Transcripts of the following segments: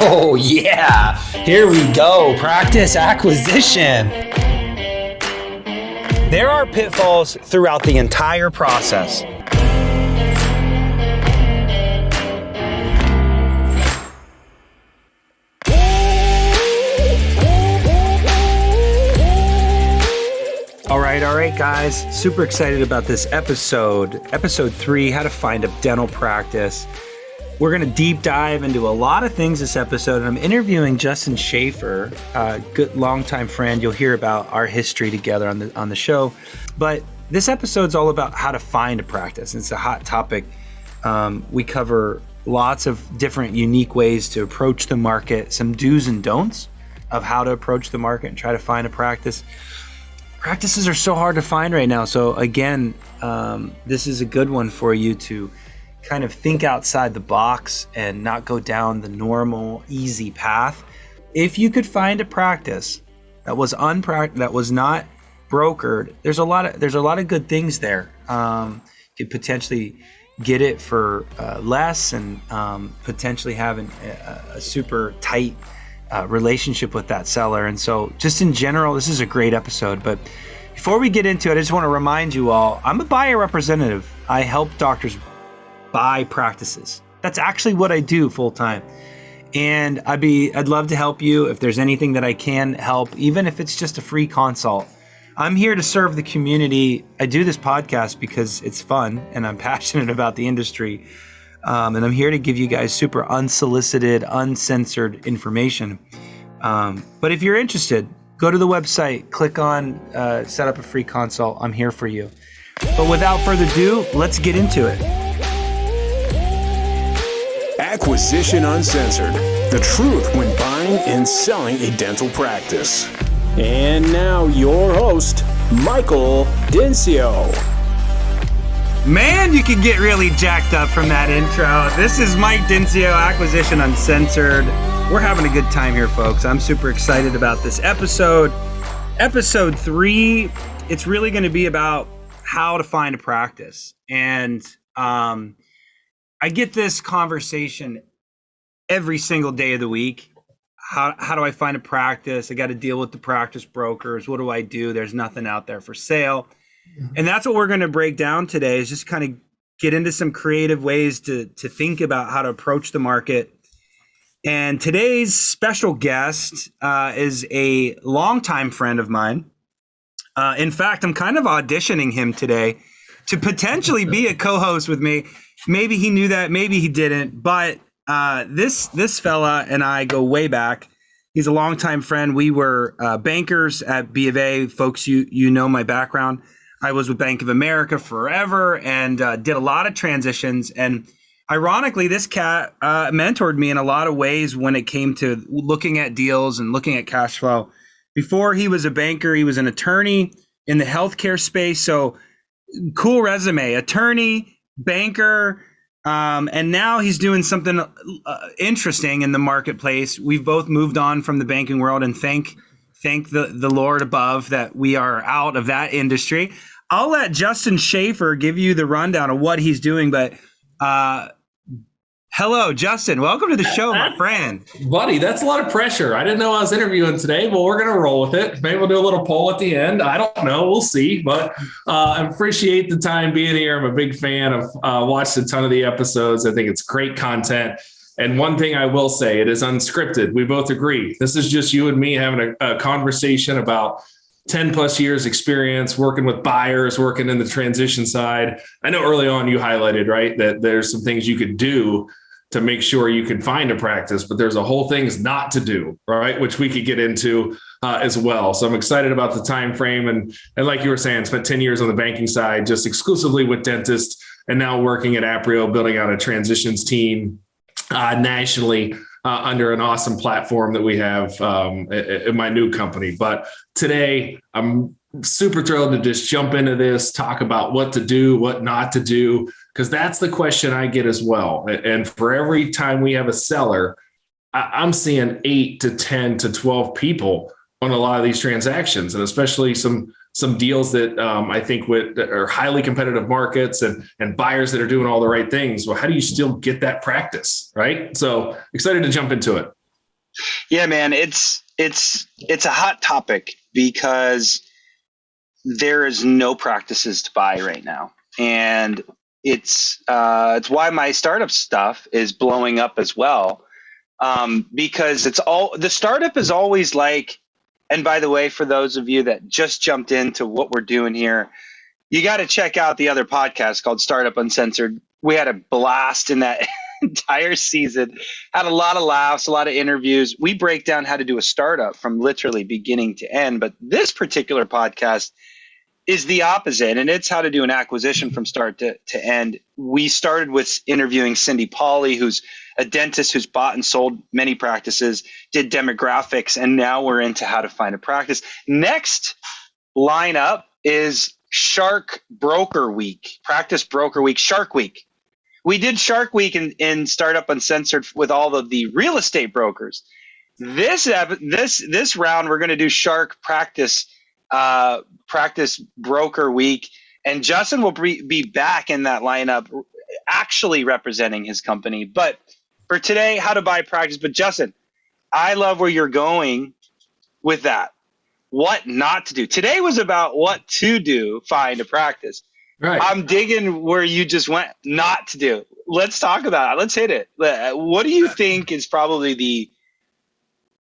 Oh yeah, here we go. Practice acquisition. There are pitfalls throughout the entire process. All right, guys. Super excited about this episode. Episode 3, how to find a dental practice. We're going to deep dive into a lot of things this episode. And I'm interviewing Justin Schafer, a good longtime friend. You'll hear about our history together on the show. But this episode's all about how to find a practice. It's a hot topic. We cover lots of different unique ways to approach the market, some do's and don'ts of how to approach the market and try to find a practice. Practices are so hard to find right now. So again, this is a good one for you to kind of think outside the box and not go down the normal, easy path. If you could find a practice that was that was not brokered, there's a lot of good things there. You could potentially get it for less and potentially having a super tight relationship with that seller. And so just in general, this is a great episode. But before we get into it, I just want to remind you all, I'm a buyer representative. I help doctors buy practices. That's actually what I do full time. And I'd love to help you if there's anything that I can help, even if it's just a free consult. I'm here to serve the community. I do this podcast because it's fun and I'm passionate about the industry. And I'm here to give you guys super unsolicited, uncensored information. But if you're interested, go to the website, click on set up a free consult. I'm here for you. But without further ado, let's get into it. Acquisition Uncensored, the truth when buying and selling a dental practice. And now your host, Michael Dincio. Man, you can get really jacked up from that intro. This is Mike Dincio, Acquisition Uncensored. We're having a good time here, folks. I'm super excited about this episode. Episode 3, it's really going to be about how to find a practice. And I get this conversation every single day of the week. How do I find a practice? I got to deal with the practice brokers. What do I do? There's nothing out there for sale. And that's what we're going to break down today, is just kind of get into some creative ways to think about how to approach the market. And today's special guest is a longtime friend of mine. In fact, I'm kind of auditioning him today to potentially be a co-host with me. Maybe he knew that, maybe he didn't. But this fella and I go way back. He's a longtime friend. We were bankers at B of A. Folks, you know my background. I was with Bank of America forever and did a lot of transitions. And ironically, this cat mentored me in a lot of ways when it came to looking at deals and looking at cash flow. Before he was a banker, he was an attorney in the healthcare space. So cool resume, attorney, banker, and now he's doing something interesting in the marketplace. We've both moved on from the banking world, and thank the Lord above that we are out of that industry. I'll let Justin Schafer give you the rundown of what he's doing, but hello, Justin. Welcome to the show, my friend. Buddy, that's a lot of pressure. I didn't know I was interviewing today, but we're going to roll with it. Maybe we'll do a little poll at the end. I don't know. We'll see. But I appreciate the time being here. I'm a big fan of watched a ton of the episodes. I think it's great content. And one thing I will say, it is unscripted. We both agree. This is just you and me having a conversation about 10 plus years experience working with buyers, working in the transition side. I know early on you highlighted, right, that there's some things you could do to make sure you can find a practice, but there's a whole things not to do, right, which we could get into as well. So I'm excited about the time frame. And like you were saying, spent 10 years on the banking side, just exclusively with dentists, and now working at Aprio, building out a transitions team nationally under an awesome platform that we have in my new company. But today, I'm super thrilled to just jump into this, talk about what to do, what not to do, because that's the question I get as well. And for every time we have a seller, I'm seeing 8 to 10 to 12 people on a lot of these transactions, and especially some some deals that I think that are highly competitive markets and buyers that are doing all the right things. Well, how do you still get that practice, right? So excited to jump into it. Yeah, man, it's a hot topic because there is no practices to buy right now, and it's why my startup stuff is blowing up as well, because the startup is always like. And by the way, for those of you that just jumped into what we're doing here, you got to check out the other podcast called Up Uncensored. We had a blast in that entire season, had a lot of laughs, a lot of interviews. We break down how to do a startup from literally beginning to end. But this particular podcast is the opposite, and it's how to do an acquisition from start to end. We started with interviewing Cindy Pauly, who's a dentist who's bought and sold many practices, did demographics, and now we're into how to find a practice. Next lineup is Shark Broker Week, Practice Broker Week, Shark Week. We did Shark Week in Startup Uncensored with all of the real estate brokers. This round, we're going to do Shark Practice Broker Week, and Justin will be back in that lineup, actually representing his company. But for today, how to buy practice. But Justin, I love where you're going with that. What not to do. Today was about what to do, find a practice. Right. I'm digging where you just went, not to do. Let's talk about it. Let's hit it. What do you think is probably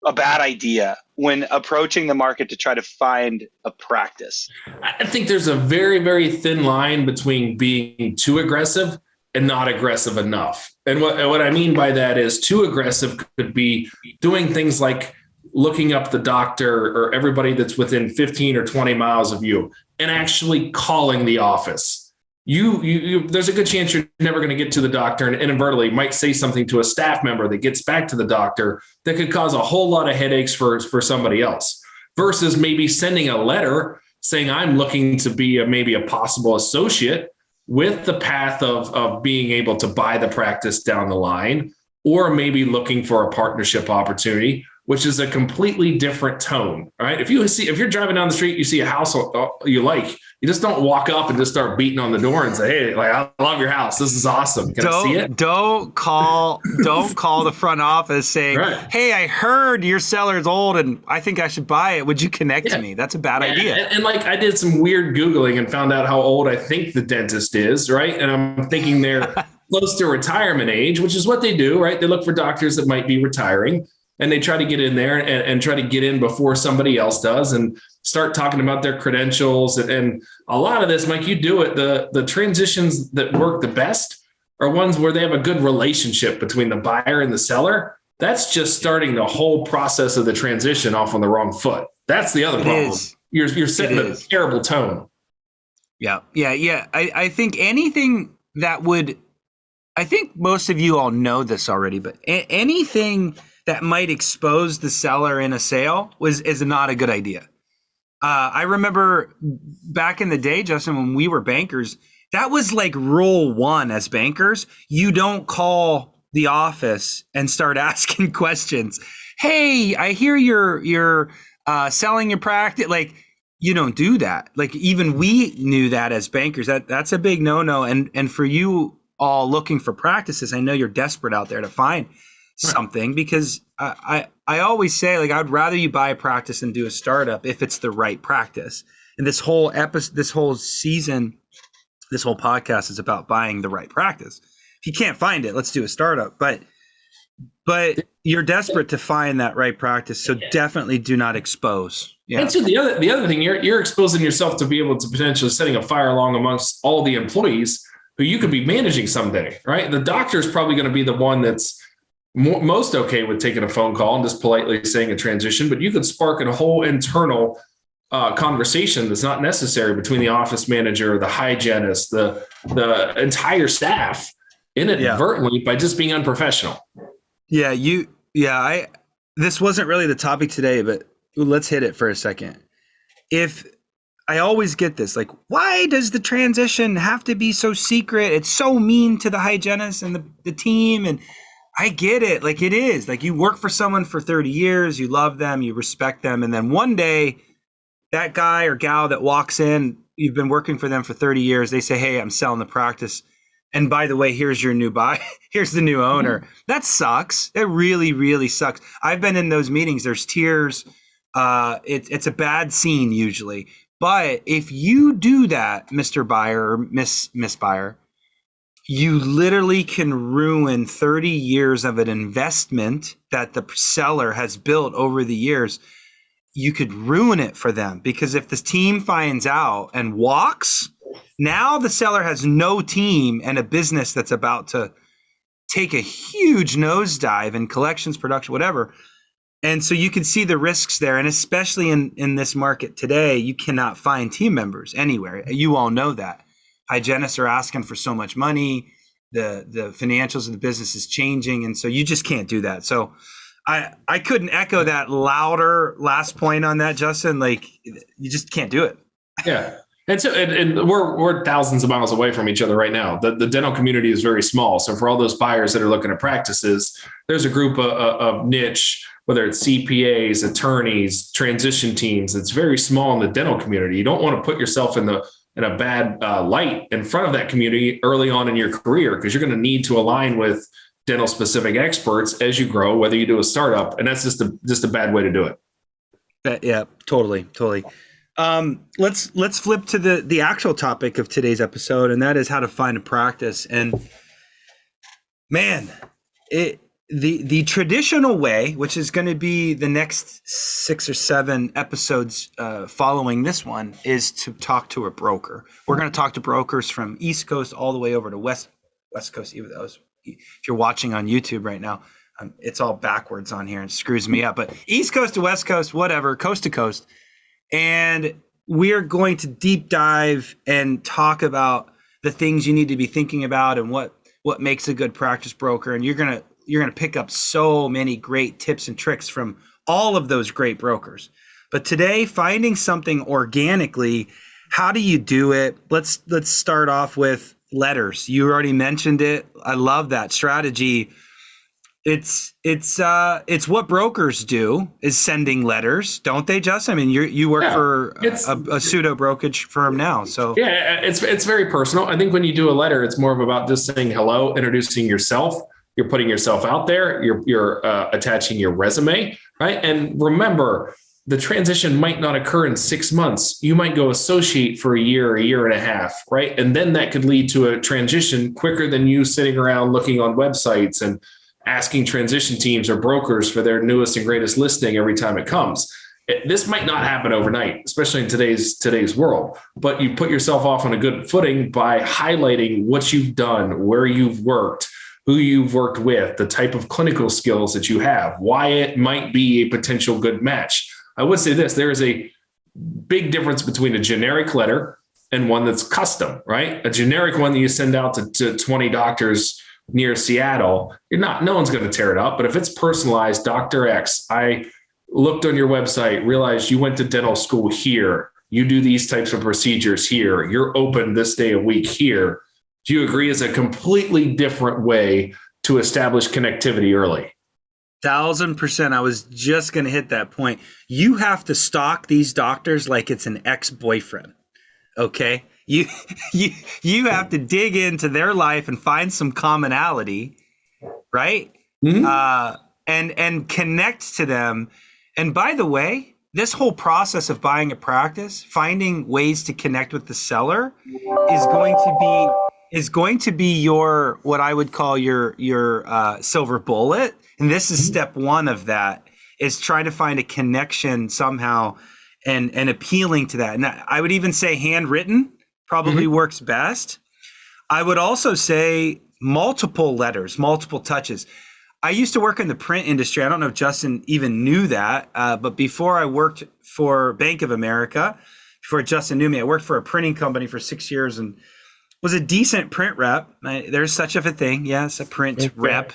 a bad idea when approaching the market to try to find a practice? I think there's a very, very thin line between being too aggressive and not aggressive enough. And what I mean by that is too aggressive could be doing things like looking up the doctor or everybody that's within 15 or 20 miles of you and actually calling the office. There's a good chance you're never going to get to the doctor, and inadvertently might say something to a staff member that gets back to the doctor that could cause a whole lot of headaches for somebody else, versus maybe sending a letter saying, I'm looking to be maybe a possible associate with the path of being able to buy the practice down the line, or maybe looking for a partnership opportunity, which is a completely different tone, right? If you're driving down the street, you see a house you like, you just don't walk up and just start beating on the door and say, hey, like, I love your house. This is awesome. Can I see it? Don't call the front office saying, right, hey, I heard your seller's old and I think I should buy it. Would you connect me? That's a bad idea. And like, I did some weird Googling and found out how old I think the dentist is, right? And I'm thinking they're close to retirement age, which is what they do, right? They look for doctors that might be retiring. And they try to get in there and try to get in before somebody else does and start talking about their credentials. And a lot of this, Mike, you do it. The transitions that work the best are ones where they have a good relationship between the buyer and the seller. That's just starting the whole process of the transition off on the wrong foot. That's the other problem. You're setting a terrible tone. Yeah. I think anything that would, I think most of you all know this already, but anything that might expose the seller in a sale is not a good idea. I remember back in the day, Justin, when we were bankers, that was like rule one as bankers. You don't call the office and start asking questions. Hey, I hear you're selling your practice. Like, you don't do that. Like, even we knew that as bankers. That's a big no-no. And for you all looking for practices, I know you're desperate out there to find something, because I always say, like, I'd rather you buy a practice than do a startup if it's the right practice. And this whole episode, this whole season, this whole podcast is about buying the right practice. If you can't find it, let's do a startup. But you're desperate to find that right practice, so definitely do not expose. Yeah. And so the other thing, you're exposing yourself to be able to potentially setting a fire along amongst all the employees who you could be managing someday, right? The doctor is probably going to be the one that's most okay with taking a phone call and just politely saying a transition, but you could spark a whole internal conversation that's not necessary between the office manager, the hygienist, the entire staff inadvertently by just being unprofessional. This wasn't really the topic today, but let's hit it for a second. If I always get this, like, why does the transition have to be so secret? It's so mean to the hygienist and the team. And I get it. Like, it is like, you work for someone for 30 years, you love them, you respect them. And then one day that guy or gal that walks in, you've been working for them for 30 years. They say, hey, I'm selling the practice. And by the way, here's your new buy. Here's the new owner. That sucks. It really, really sucks. I've been in those meetings. There's tears. It's a bad scene usually. But if you do that, Mr. Buyer or Miss Buyer, you literally can ruin 30 years of an investment that the seller has built over the years. You could ruin it for them, because if the team finds out and walks, now the seller has no team and a business that's about to take a huge nosedive in collections, production, whatever. And so you can see the risks there. And especially in this market today, you cannot find team members anywhere. You all know that. Hygienists are asking for so much money. The financials of the business is changing. And so you just can't do that. So I couldn't echo that louder last point on that, Justin. Like, you just can't do it. Yeah. And so, and we're thousands of miles away from each other right now. The dental community is very small. So for all those buyers that are looking at practices, there's a group of niche, whether it's CPAs, attorneys, transition teams. It's very small in the dental community. You don't want to put yourself in a bad light in front of that community early on in your career, because you're going to need to align with dental specific experts as you grow, whether you do a startup. And that's just a bad way to do it. Yeah, totally. Let's flip to the actual topic of today's episode, and that is how to find a practice. And man, the traditional way, which is going to be the next 6 or 7 episodes following this one, is to talk to a broker. We're going to talk to brokers from East Coast all the way over to West Coast. Even those, if you're watching on YouTube right now, it's all backwards on here and screws me up. But East Coast to West Coast, whatever, coast to coast. And we're going to deep dive and talk about the things you need to be thinking about and what makes a good practice broker. And you're gonna pick up so many great tips and tricks from all of those great brokers. But today, finding something organically, how do you do it? Let's start off with letters. You already mentioned it. I love that strategy. It's what brokers do, is sending letters, don't they, Justin? I mean, you work for a pseudo brokerage firm now, so yeah, it's very personal. I think when you do a letter, it's more of about just saying hello, introducing yourself. You're putting yourself out there. You're attaching your resume, right? And remember, the transition might not occur in 6 months. You might go associate for a year and a half, right? And then that could lead to a transition quicker than you sitting around looking on websites and asking transition teams or brokers for their newest and greatest listing every time it comes. This might not happen overnight, especially in today's world, but you put yourself off on a good footing by highlighting what you've done, where you've worked, who you've worked with, the type of clinical skills that you have, why it might be a potential good match. I would say this, there is a big difference between a generic letter and one that's custom, right? A generic one that you send out to 20 doctors near Seattle, no one's going to tear it up. But if it's personalized, Dr. X, I looked on your website, realized you went to dental school here, you do these types of procedures here, you're open this day a week here. Do you agree? Is a completely different way to establish connectivity early? 1000%. I was just going to hit that point. You have to stalk these doctors like it's an ex-boyfriend. Okay. You have to dig into their life and find some commonality, right? Mm-hmm. And connect to them. And by the way, this whole process of buying a practice, finding ways to connect with the seller is going to be your, what I would call your silver bullet. And this is step one of that, is trying to find a connection somehow and appealing to that. And I would even say handwritten probably works best. I would also say multiple letters, multiple touches. I used to work in the print industry. I don't know if Justin even knew that, but before I worked for Bank of America, before Justin knew me, I worked for a printing company for 6 years and was a decent print rep. There's such of a thing. Yes, a print rep.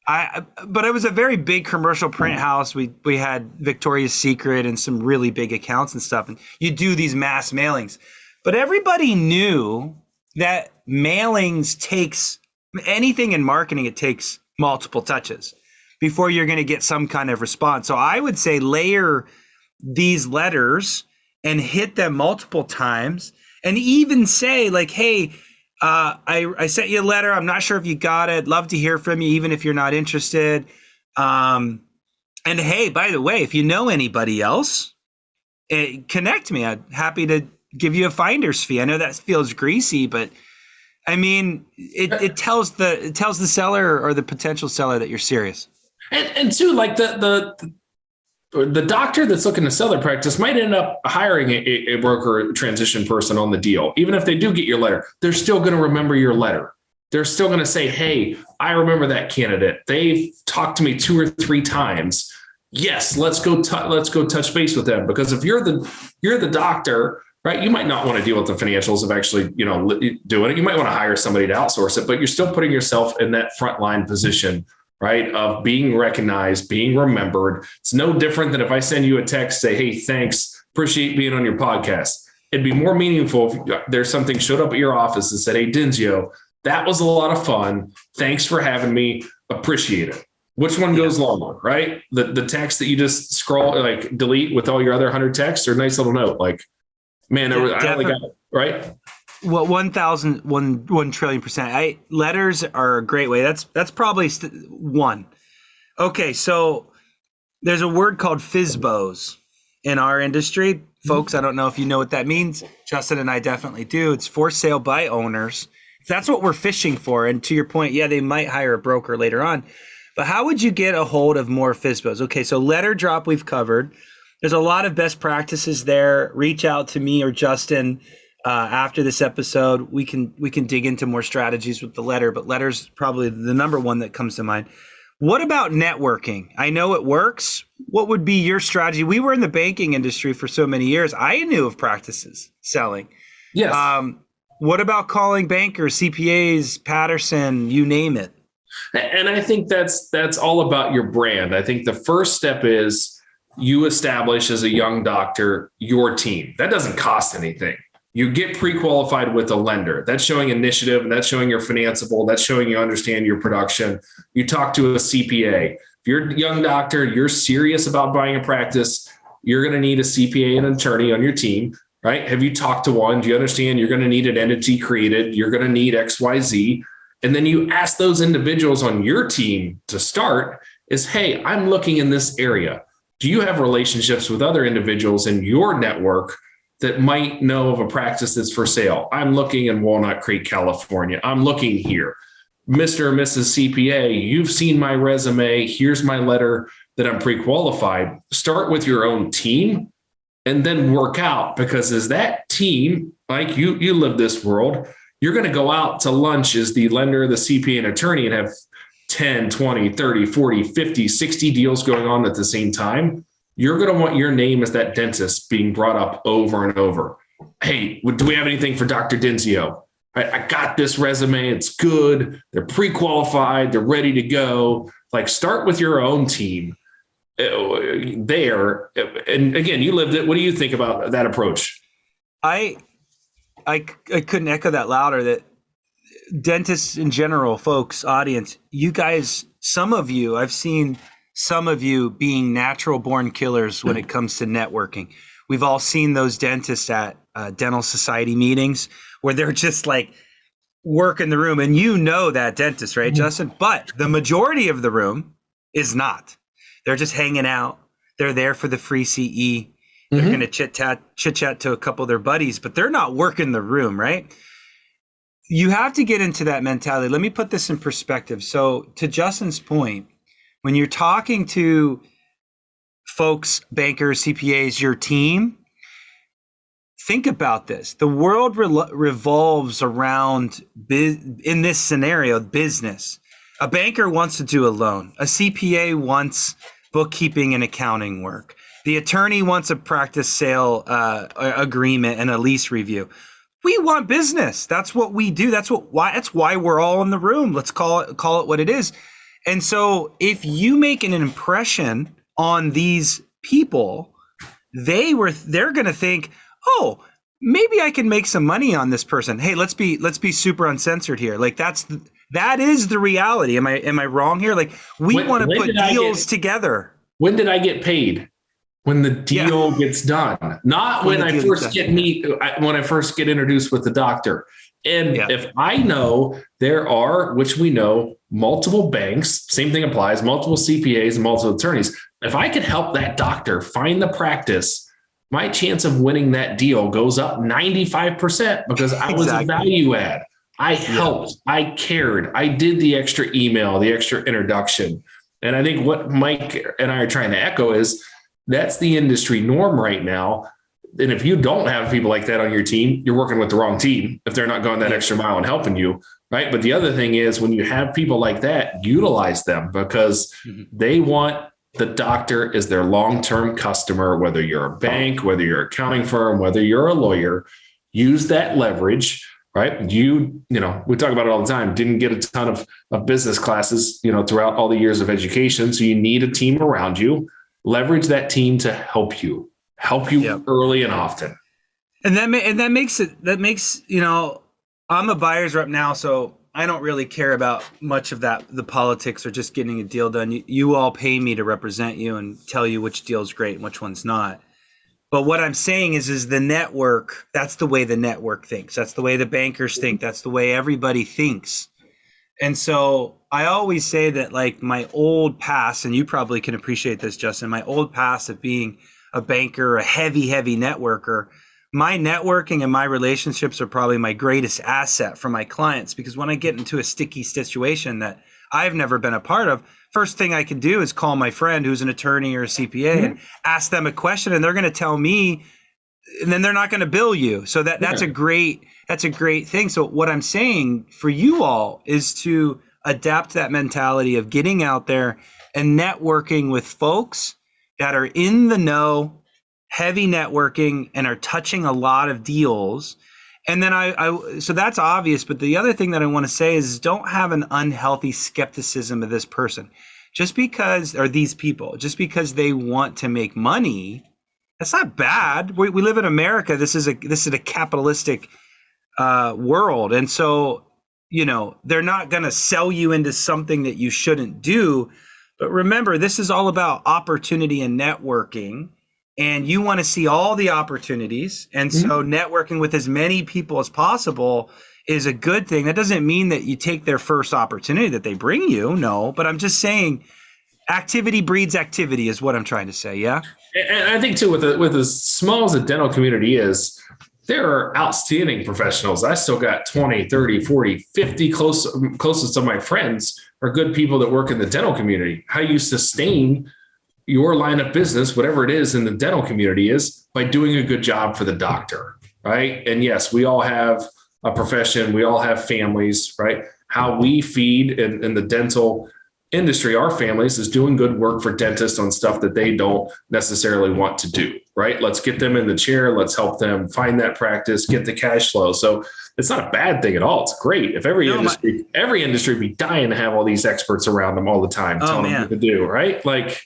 But it was a very big commercial print house. We had Victoria's Secret and some really big accounts and stuff. And you do these mass mailings. But everybody knew that mailings takes, anything in marketing, it takes multiple touches before you're going to get some kind of response. So I would say layer these letters and hit them multiple times and even say like, hey, I sent you a letter. I'm not sure if you got it. Love to hear from you, even if you're not interested. And hey, by the way, if you know anybody else, connect me. I'm happy to give you a finder's fee. I know that feels greasy, but I mean, it tells the seller or the potential seller that you're serious. And too, like the doctor that's looking to sell their practice might end up hiring a broker transition person on the deal. Even if they do get your letter, they're still going to remember your letter. They're still going to say, hey, I remember that candidate. They've talked to me 2 or 3 times. Yes, let's go touch base with them. Because if you're the doctor, right, you might not want to deal with the financials of actually, doing it. You might want to hire somebody to outsource it, but you're still putting yourself in that frontline position, right, of being recognized, being remembered. It's no different than if I send you a text, say, hey, thanks, appreciate being on your podcast. It'd be more meaningful if there's something showed up at your office and said, hey, Denzio, that was a lot of fun. Thanks for having me. Appreciate it. Which one goes longer, right? The text that you just scroll, like delete with all your other 100 texts, or nice little note, like, man, I only got it, right? Well, 1 trillion%. Letters are a great way. That's probably one. Okay, so there's a word called FSBOs in our industry. Folks, I don't know if you know what that means. Justin and I definitely do. It's for sale by owners. That's what we're fishing for. And to your point, yeah, they might hire a broker later on. But how would you get a hold of more FSBOs? Okay, so letter drop we've covered. There's a lot of best practices there. Reach out to me or Justin after this episode. We can dig into more strategies with the letter, but letter's probably the number one that comes to mind. What about networking? I know it works. What would be your strategy? We were in the banking industry for so many years. I knew of practices selling. Yes. What about calling bankers, CPAs, Patterson, you name it? And I think that's all about your brand. I think the first step is you establish as a young doctor your team. That doesn't cost anything. You get pre-qualified with a lender. That's showing initiative, and that's showing you're financeable. That's showing you understand your production. You talk to a CPA. If you're a young doctor, you're serious about buying a practice, you're going to need a CPA and an attorney on your team, right? Have you talked to one? Do you understand you're going to need an entity created? You're going to need XYZ. And then you ask those individuals on your team to start is, hey, I'm looking in this area. Do you have relationships with other individuals in your network that might know of a practice that's for sale? I'm looking in Walnut Creek, California. I'm looking here. Mr. or Mrs. CPA, you've seen my resume. Here's my letter that I'm pre-qualified. Start with your own team and then work out, because as that team, like you live this world, you're going to go out to lunch as the lender, the CPA, and attorney and have 10, 20, 30, 40, 50, 60 deals going on at the same time. You're going to want your name as that dentist being brought up over and over. Hey, do we have anything for Dr. Denzio? I got this resume. It's good. They're pre-qualified. They're ready to go. Like, start with your own team there. And again, you lived it. What do you think about that approach? I couldn't echo that louder. That dentists in general, folks, audience, you guys, some of you, I've seen some of you being natural born killers when it comes to networking. We've all seen those dentists at dental society meetings where they're just like working the room, and you know that dentist, right, Justin? But the majority of the room is not. They're just hanging out. They're there for the free CE. They're going to chit chat to a couple of their buddies, but they're not working the room, right? You have to get into that mentality. Let me put this in perspective. So to Justin's point, when you're talking to folks, bankers, CPAs, your team, think about this. The world revolves around, in this scenario, business. A banker wants to do a loan. A CPA wants bookkeeping and accounting work. The attorney wants a practice sale agreement and a lease review. We want business. That's what we do. That's why we're all in the room. Let's call it what it is. And so if you make an impression on these people, they're going to think, oh, maybe I can make some money on this person. Hey, let's be super uncensored here. Like that is the reality. Am I wrong here? Like we want to put deals together. When did I get paid? when the deal gets done, not when I first get introduced with the doctor. And if I know there are, which we know, multiple banks, same thing applies, multiple CPAs and multiple attorneys. If I could help that doctor find the practice, my chance of winning that deal goes up 95% because I was a value add. I helped, I cared, I did the extra email, the extra introduction. And I think what Mike and I are trying to echo is that's the industry norm right now. And if you don't have people like that on your team, you're working with the wrong team if they're not going that extra mile and helping you, right? But the other thing is when you have people like that, utilize them because they want the doctor is their long-term customer, whether you're a bank, whether you're an accounting firm, whether you're a lawyer, use that leverage, right? You know, we talk about it all the time, didn't get a ton of business classes, you know, throughout all the years of education. So you need a team around you, leverage that team to help you early and often. And that makes, you know, I'm a buyer's rep now, so I don't really care about much of that, the politics or just getting a deal done. You all pay me to represent you and tell you which deal's great and which one's not. But what I'm saying is the network, that's the way the network thinks. That's the way the bankers think. That's the way everybody thinks. And so I always say that, like, my old past, and you probably can appreciate this, Justin, my old past of being a banker, a heavy networker, my networking and my relationships are probably my greatest asset for my clients, because when I get into a sticky situation that I've never been a part of, first thing I can do is call my friend who's an attorney or a CPA and ask them a question, and they're going to tell me, and then they're not going to bill you. So that's a great thing. So what I'm saying for you all is to adapt that mentality of getting out there and networking with folks that are in the know, heavy networking, and are touching a lot of deals. And then so that's obvious. But the other thing that I want to say is don't have an unhealthy skepticism of this person. Just because they want to make money, that's not bad. We live in America. This is a capitalistic world. And so, you know, they're not going to sell you into something that you shouldn't do. But remember, this is all about opportunity and networking. And you want to see all the opportunities. And so networking with as many people as possible is a good thing. That doesn't mean that you take their first opportunity that they bring you. No, but I'm just saying activity breeds activity is what I'm trying to say. Yeah. And I think too, with as small as the dental community is, there are outstanding professionals. I still got 20, 30, 40, 50 closest of my friends are good people that work in the dental community. How you sustain your line of business, whatever it is in the dental community, is by doing a good job for the doctor, right? And yes, we all have a profession. We all have families, right? How we feed in the dental industry, our families, is doing good work for dentists on stuff that they don't necessarily want to do, right? Let's get them in the chair. Let's help them find that practice, get the cash flow. So it's not a bad thing at all. It's great. If every industry be dying to have all these experts around them all the time, telling them what to do, right? Like,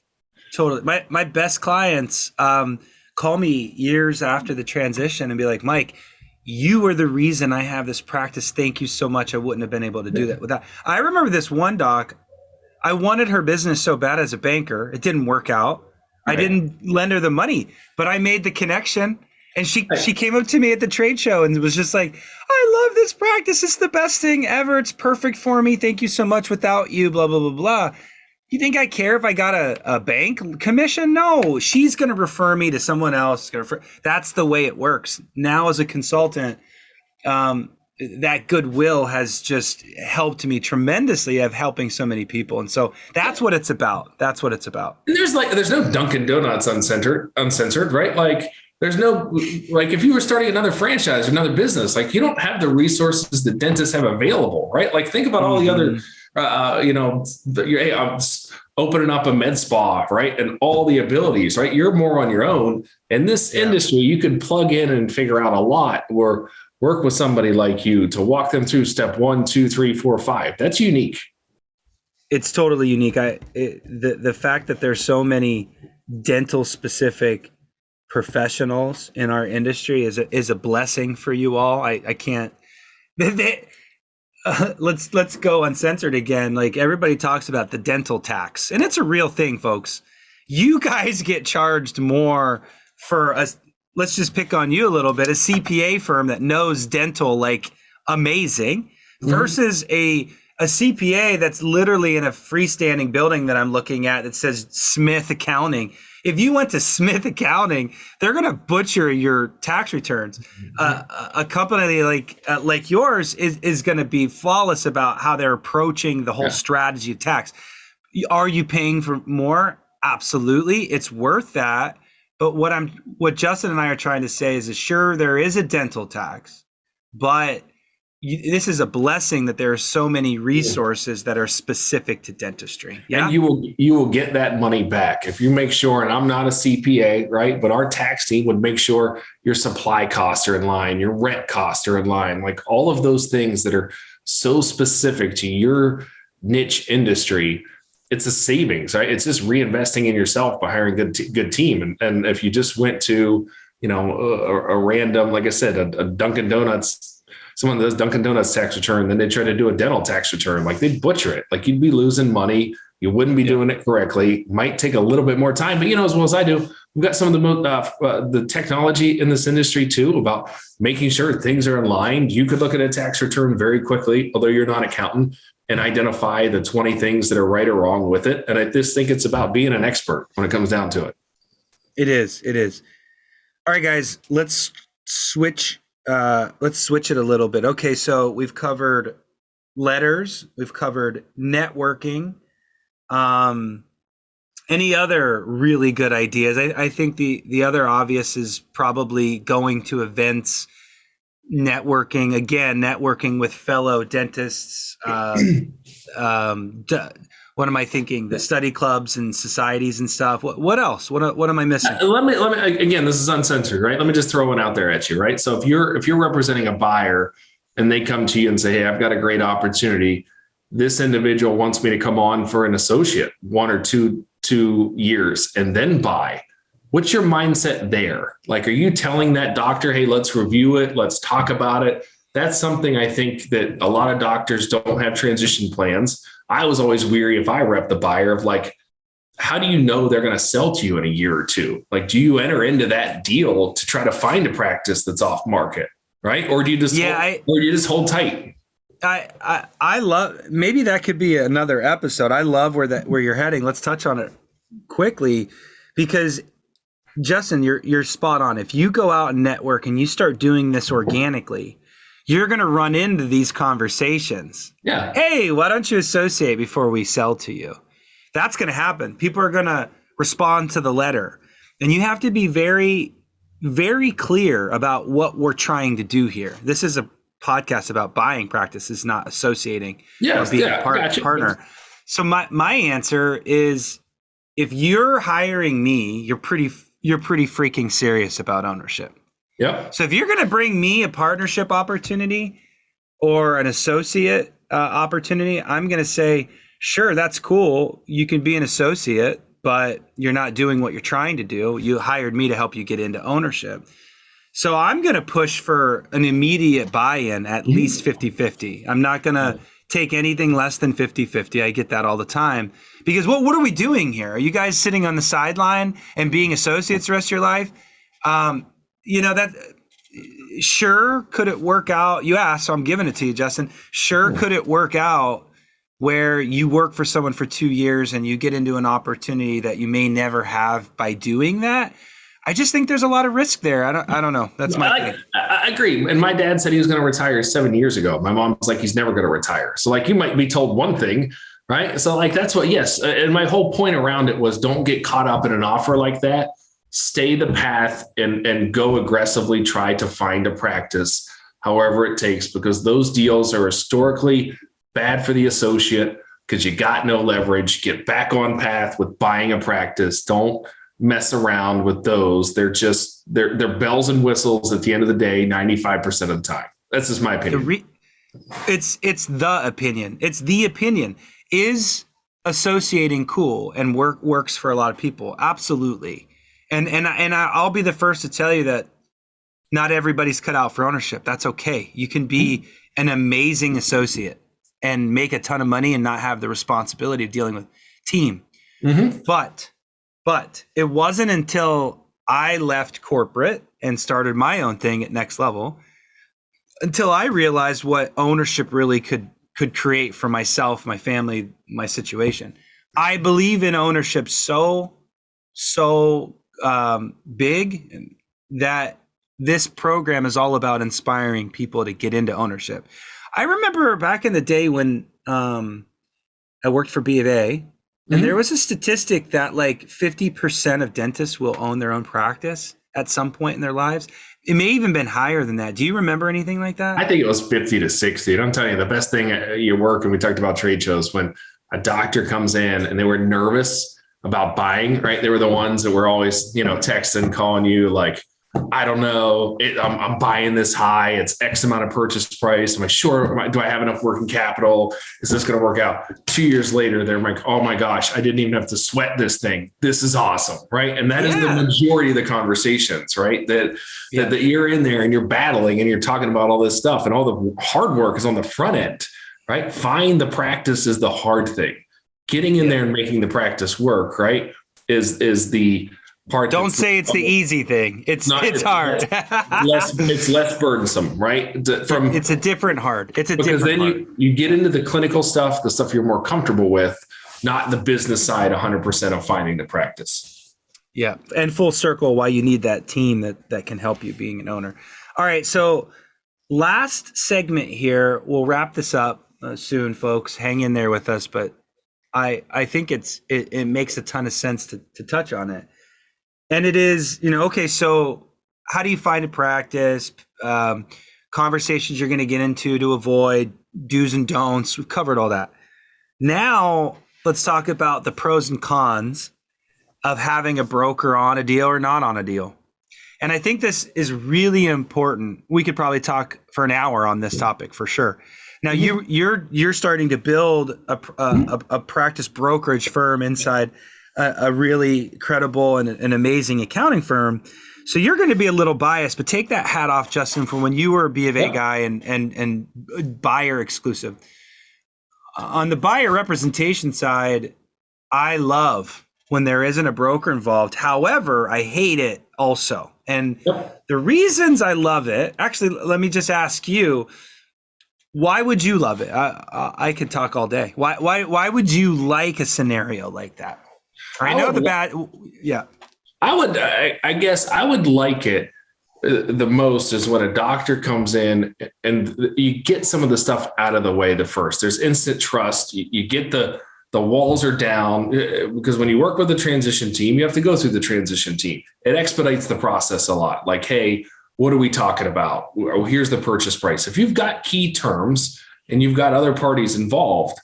totally. My best clients call me years after the transition and be like, Mike, you are the reason I have this practice. Thank you so much. I wouldn't have been able to do that without. I remember this one doc. I wanted her business so bad as a banker. It didn't work out. Right. I didn't lend her the money, but I made the connection. And she came up to me at the trade show and was just like, I love this practice. It's the best thing ever. It's perfect for me. Thank you so much. Without you, blah, blah, blah, blah. You think I care if I got a bank commission? No, she's going to refer me to someone else. That's the way it works. Now as a consultant, that goodwill has just helped me tremendously of helping so many people. And so that's what it's about. That's what it's about. And there's no Dunkin' Donuts uncensored, right? Like there's no, like if you were starting another franchise or another business, like you don't have the resources that dentists have available, right? Like think about all the other, I'm opening up a med spa, right? And all the abilities, right? You're more on your own. In this industry, you can plug in and figure out a lot, or work with somebody like you to walk them through step 1, 2, 3, 4, 5. That's unique. It's totally unique. The fact that there's so many dental specific professionals in our industry is a blessing for you all. I can't. Let's go uncensored again. Like everybody talks about the dental tax, and it's a real thing, folks. You guys get charged more for let's just pick on you a little bit, a CPA firm that knows dental like amazing versus a CPA that's literally in a freestanding building that I'm looking at that says Smith Accounting. If you went to Smith Accounting, they're going to butcher your tax returns. A company like yours is going to be flawless about how they're approaching the whole strategy of tax. Are you paying for more? Absolutely. It's worth that. But what Justin and I are trying to say is sure, there is a dental tax, but this is a blessing that there are so many resources that are specific to dentistry. Yeah. And you will get that money back if you make sure, and I'm not a CPA, right? But our tax team would make sure your supply costs are in line, your rent costs are in line, like all of those things that are so specific to your niche industry. It's a savings, right? It's just reinvesting in yourself by hiring a good team. And if you just went to, a random, like I said, a Dunkin' Donuts, someone that does Dunkin' Donuts tax return, then they try to do a dental tax return, like they'd butcher it. Like you'd be losing money. You wouldn't be doing it correctly. Might take a little bit more time, but as well as I do, we've got some of the technology in this industry too, about making sure things are in line. You could look at a tax return very quickly, although you're not an accountant, and identify the 20 things that are right or wrong with it. And I just think it's about being an expert when it comes down to it. It is. All right, guys, let's switch it a little bit. Okay, so we've covered letters, we've covered networking. Any other really good ideas? I think the other obvious is probably going to events, networking with fellow dentists. What am I thinking? The study clubs and societies and stuff. What else? What am I missing? Let me again, this is uncensored, right? Let me just throw one out there at you, right? So if you're representing a buyer and they come to you and say, hey, I've got a great opportunity. This individual wants me to come on for an associate 1 or 2 years and then buy. What's your mindset there? Like, are you telling that doctor, hey, let's review it. Let's talk about it. That's something I think that a lot of doctors don't have transition plans. I was always weary if I rep the buyer of like, how do you know they're going to sell to you in a year or two? Like, do you enter into that deal to try to find a practice that's off market, right? Or do you just hold tight? I love, maybe that could be another episode. I love where you're heading. Let's touch on it quickly because Justin, you're spot on. If you go out and network and you start doing this organically, you're going to run into these conversations. Yeah. Hey, why don't you associate before we sell to you? That's going to happen. People are going to respond to the letter. And you have to be very, very clear about what we're trying to do here. This is a podcast about buying practices, not associating or being a partner. So my answer is, if you're hiring me, you're pretty freaking serious about ownership. Yep. So if you're going to bring me a partnership opportunity or an associate opportunity, I'm going to say, sure, that's cool. You can be an associate, but you're not doing what you're trying to do. You hired me to help you get into ownership. So I'm going to push for an immediate buy-in, at least 50-50. I'm not going to take anything less than 50-50. I get that all the time. Because what are we doing here? Are you guys sitting on the sideline and being associates the rest of your life? Sure, could it work out? You asked, so I'm giving it to you, Justin. Sure, could it work out where you work for someone for 2 years and you get into an opportunity that you may never have by doing that? I just think there's a lot of risk there. I don't know. That's my thing. I agree. And my dad said he was going to retire 7 years ago. My mom was like, he's never going to retire. So like, you might be told one thing, right? So like, that's what, yes. And my whole point around it was, don't get caught up in an offer like that. Stay the path and go aggressively try to find a practice, however it takes, because those deals are historically bad for the associate because you got no leverage. Get back on path with buying a practice. Don't mess around with those. They're bells and whistles at the end of the day, 95% of the time. That's just my opinion. It's the opinion. It's the opinion. Is associating cool and works for a lot of people? Absolutely. And I'll be the first to tell you that not everybody's cut out for ownership. That's okay. You can be an amazing associate and make a ton of money and not have the responsibility of dealing with team. Mm-hmm. But But it wasn't until I left corporate and started my own thing at Next Level until I realized what ownership really could create for myself, my family, my situation. I believe in ownership so big that this program is all about inspiring people to get into ownership. I remember back in the day when I worked for B of A, and there was a statistic that like 50% of dentists will own their own practice at some point in their lives. It may even been higher than that. Do you remember anything like that? I think it was 50 to 60. And I'm telling you, the best thing at your work, and we talked about trade shows, when a doctor comes in and they were nervous about buying, right? They were the ones that were always, texting, calling you like, I don't know, I'm buying this high. It's X amount of purchase price. Am I sure? Do I have enough working capital? Is this going to work out? 2 years later, they're like, oh my gosh, I didn't even have to sweat this thing. This is awesome, right? And that is the majority of the conversations, right? That you're in there and you're battling and you're talking about all this stuff, and all the hard work is on the front end, right? Find the practice is the hard thing. Getting in there and making the practice work, right, is the part. Don't say it's the easy thing. It's hard. It's less burdensome, right? It's a different hard. Because then you get into the clinical stuff, the stuff you're more comfortable with, not the business side 100% of finding the practice. Yeah. And full circle why you need that team that can help you being an owner. All right. So last segment here, we'll wrap this up soon, folks. Hang in there with us. But I think it makes a ton of sense to touch on it. And it is, okay, so how do you find a practice? Conversations you're going to get into to avoid, do's and don'ts. We've covered all that. Now, let's talk about the pros and cons of having a broker on a deal or not on a deal. And I think this is really important. We could probably talk for an hour on this topic for sure. Now, you're starting to build a practice brokerage firm inside a really credible and an amazing accounting firm. So you're going to be a little biased, but take that hat off, Justin, from when you were a B of A guy and buyer exclusive. On the buyer representation side, I love when there isn't a broker involved. However, I hate it also. And the reasons I love it, actually, let me just ask you, why would you love it? I could talk all day. Why would you like a scenario like that? I know I guess I would like it the most is when a doctor comes in and you get some of the stuff out of the way the first. There's instant trust. You get the walls are down, because when you work with a transition team, you have to go through the transition team. It expedites the process a lot. Like, hey, what are we talking about? Oh, here's the purchase price. If you've got key terms and you've got other parties involved,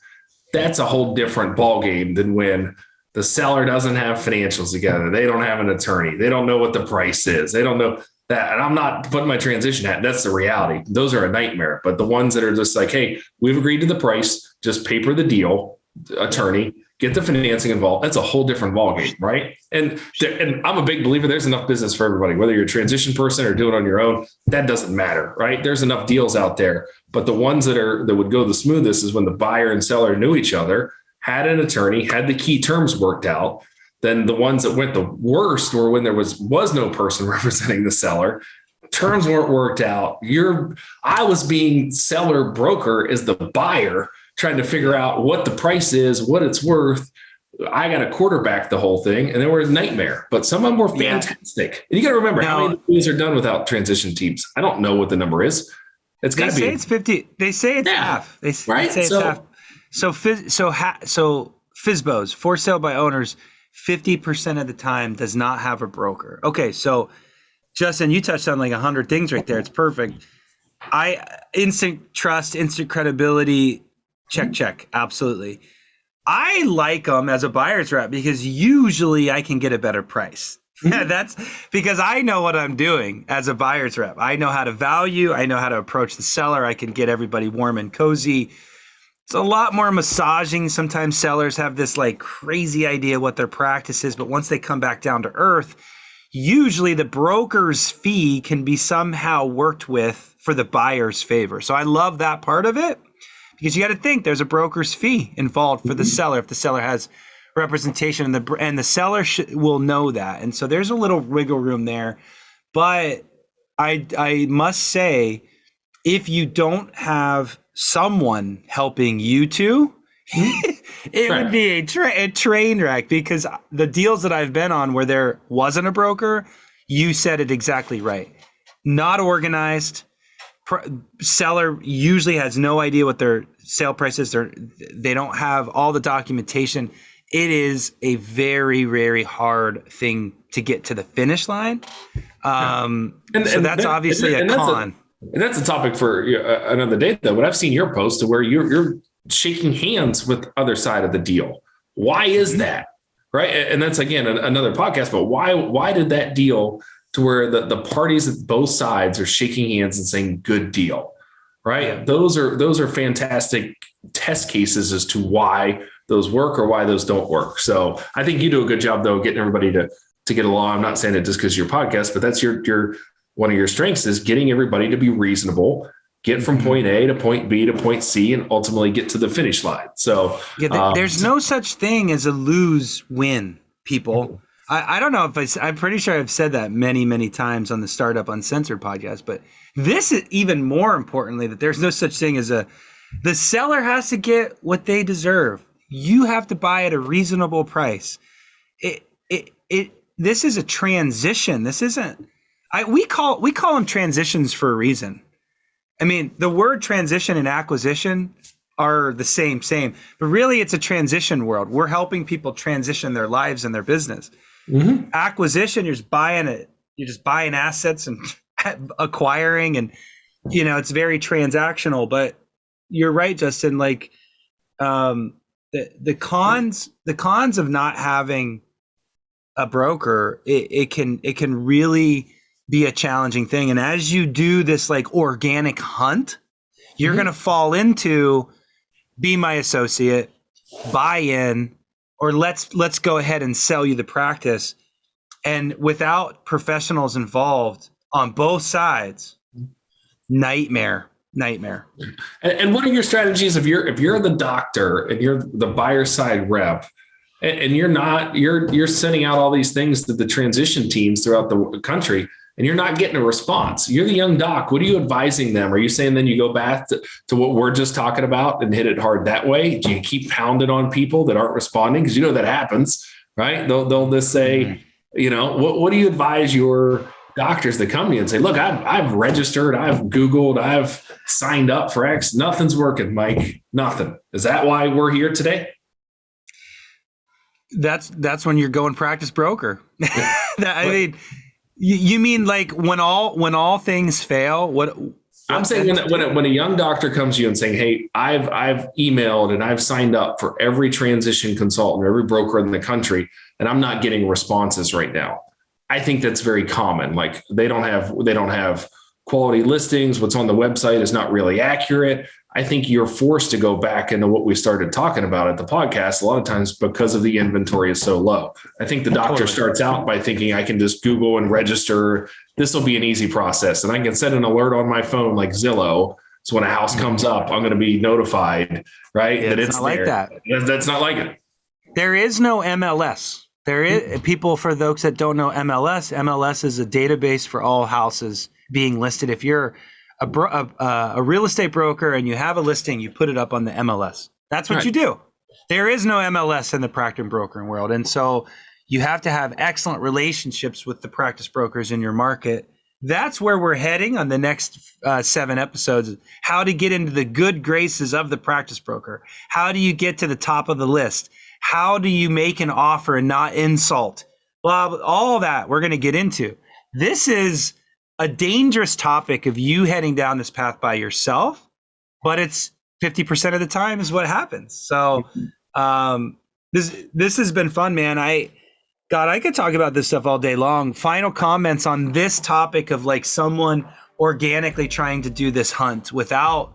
that's a whole different ballgame than when the seller doesn't have financials together. They don't have an attorney. They don't know what the price is. They don't know that. And I'm not putting my transition hat. That's the reality. Those are a nightmare. But the ones that are just like, hey, we've agreed to the price, just paper the deal, attorney, get the financing involved. That's a whole different ballgame, right? And I'm a big believer there's enough business for everybody, whether you're a transition person or do it on your own, that doesn't matter, right? There's enough deals out there. But the ones that would go the smoothest is when the buyer and seller knew each other, had an attorney, had the key terms worked out. Then the ones that went the worst were when there was no person representing the seller. Terms weren't worked out. I was being seller broker as the buyer, trying to figure out what the price is, what it's worth. I got to quarterback the whole thing, and they were a nightmare. But some of them were fantastic. Yeah. And you got to remember how many deals are done without transition teams. I don't know what the number is. It's got to be. They say it's 50. They say it's half. They say it's half. So FSBOs, for sale by owners, 50% of the time does not have a broker. Okay, so Justin, you touched on like 100 things right there. It's perfect. Instant trust, instant credibility, check, absolutely. I like them as a buyer's rep because usually I can get a better price. That's because I know what I'm doing as a buyer's rep. I know how to value. I know how to approach the seller. I can get everybody warm and cozy. It's a lot more massaging. Sometimes sellers have this like crazy idea what their practice is, but once they come back down to earth, usually the broker's fee can be somehow worked with for the buyer's favor. So I love that part of it because you got to think there's a broker's fee involved for the seller if the seller has representation, and the seller will know that. And so there's a little wiggle room there. But I must say, if you don't have someone helping you two, it would be a train wreck, because the deals that I've been on where there wasn't a broker, you said it exactly right. Not organized. Seller usually has no idea what their sale price is. They don't have all the documentation. It is a very, very hard thing to get to the finish line. So that's obviously a con. And that's a topic for another day, though. But I've seen your post to where you're shaking hands with the other side of the deal. Why is that? Right. And that's, again, another podcast. But why did that deal to where the parties at both sides are shaking hands and saying good deal? Right. Yeah. Those are fantastic test cases as to why those work or why those don't work. So I think you do a good job, though, getting everybody to get along. I'm not saying it just because your podcast, but that's your one of your strengths is getting everybody to be reasonable, get from point A to point B to point C, and ultimately get to the finish line. So there's no such thing as a lose-win, people. I don't know if I'm pretty sure I've said that many, many times on the Startup Uncensored podcast, but this is even more importantly, that there's no such thing as the seller has to get what they deserve. You have to buy at a reasonable price. This is a transition. This isn't, we call them transitions for a reason. I mean, the word transition and acquisition are the same, but really it's a transition world. We're helping people transition their lives and their business. Mm-hmm. Acquisition, you're just buying assets and acquiring, and it's very transactional. But you're right, Justin. Like the cons of not having a broker, it can really be a challenging thing. And as you do this like organic hunt, you're going to fall into be my associate, buy in, or let's go ahead and sell you the practice. And without professionals involved on both sides, nightmare. And what are your strategies if you're the doctor and you're the buyer side rep, and you're sending out all these things to the transition teams throughout the country, and you're not getting a response? You're the young doc. What are you advising them? Are you saying then you go back to what we're just talking about and hit it hard that way? Do you keep pounding on people that aren't responding? Because that happens, right? They'll just say, what do you advise your doctors that come to you and say, look, I've registered, I've Googled, I've signed up for X. Nothing's working, Mike. Nothing. Is that why we're here today? That's when you're going practice broker. I mean, you mean like when all things fail? What I'm saying when a young doctor comes to you and saying, hey, I've emailed and I've signed up for every transition consultant, every broker in the country, and I'm not getting responses right now. I think that's very common. Like they don't have quality listings. What's on the website is not really accurate. I think you're forced to go back into what we started talking about at the podcast a lot of times because of the inventory is so low. I think the doctor starts out by thinking I can just Google and register. This will be an easy process. And I can set an alert on my phone like Zillow. So when a house comes up, I'm going to be notified, right? Yeah, that it's not there. Like that. That's not like it. There is no MLS. There is people, for those that don't know MLS is a database for all houses being listed. If you're a real estate broker and you have a listing, you put it up on the MLS. That's what you do. There is no MLS in the practice brokering world. And so you have to have excellent relationships with the practice brokers in your market. That's where we're heading on the next 7 episodes, how to get into the good graces of the practice broker. How do you get to the top of the list? How do you make an offer and not insult? Well, all that we're going to get into. This is a dangerous topic of you heading down this path by yourself, but it's 50% of the time is what happens. So this has been fun, man. I could talk about this stuff all day long. Final comments on this topic of like someone organically trying to do this hunt without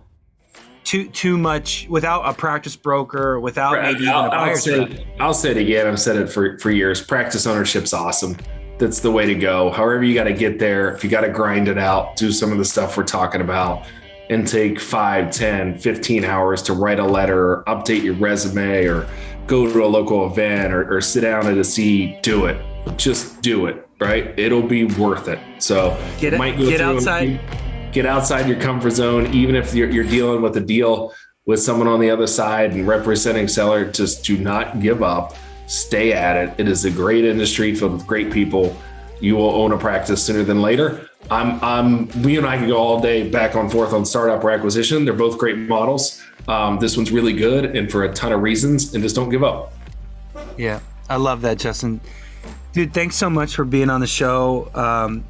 too much, without a practice broker, without maybe even a buyer's rep. I'll say it again. I've said it for years. Practice ownership's awesome. That's the way to go. However you got to get there, if you got to grind it out, do some of the stuff we're talking about and take 5, 10, 15 hours to write a letter or update your resume or go to a local event or sit down at a seat, do it. Just do it, right? It'll be worth it. So get outside. Get outside your comfort zone, even if you're dealing with a deal with someone on the other side and representing seller. Just do not give up. Stay at it. It is a great industry filled with great people. You will own a practice sooner than later. We and I can go all day back and forth on startup or acquisition. They're both great models. This one's really good and for a ton of reasons, and just don't give up. Yeah, I love that, Justin. Dude, thanks so much for being on the show.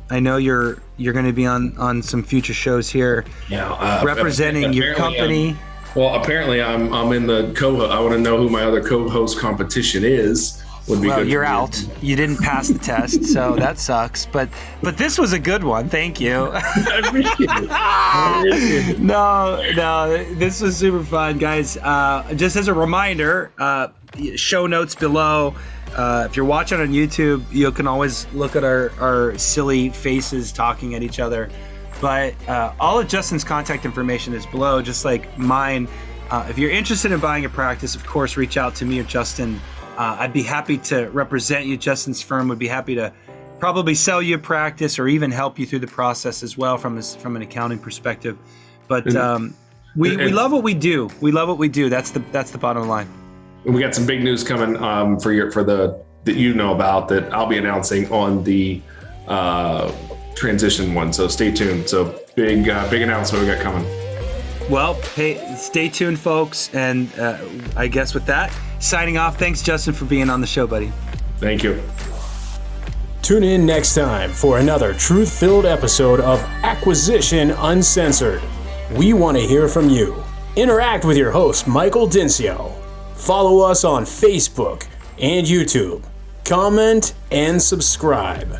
I know you're going to be on some future shows here, representing your company. Apparently I'm in the co-host. I want to know who my other co-host competition is. Would be good. You're out. You didn't pass the test, so that sucks. But this was a good one. Thank you. No, this was super fun, guys. Just as a reminder, show notes below. If you're watching on YouTube, you can always look at our silly faces talking at each other. But all of Justin's contact information is below, just like mine. If you're interested in buying a practice, of course, reach out to me or Justin. I'd be happy to represent you. Justin's firm would be happy to probably sell you a practice or even help you through the process as well from an accounting perspective. But we love what we do. We love what we do. That's the bottom line. We got some big news coming that you know about that I'll be announcing on the transition one. So stay tuned. So big announcement we got coming. Well, hey, stay tuned, folks. And I guess with that, signing off. Thanks, Justin, for being on the show, buddy. Thank you. Tune in next time for another truth-filled episode of Acquisition Uncensored. We want to hear from you. Interact with your host, Michael Dincio. Follow us on Facebook and YouTube. Comment and subscribe.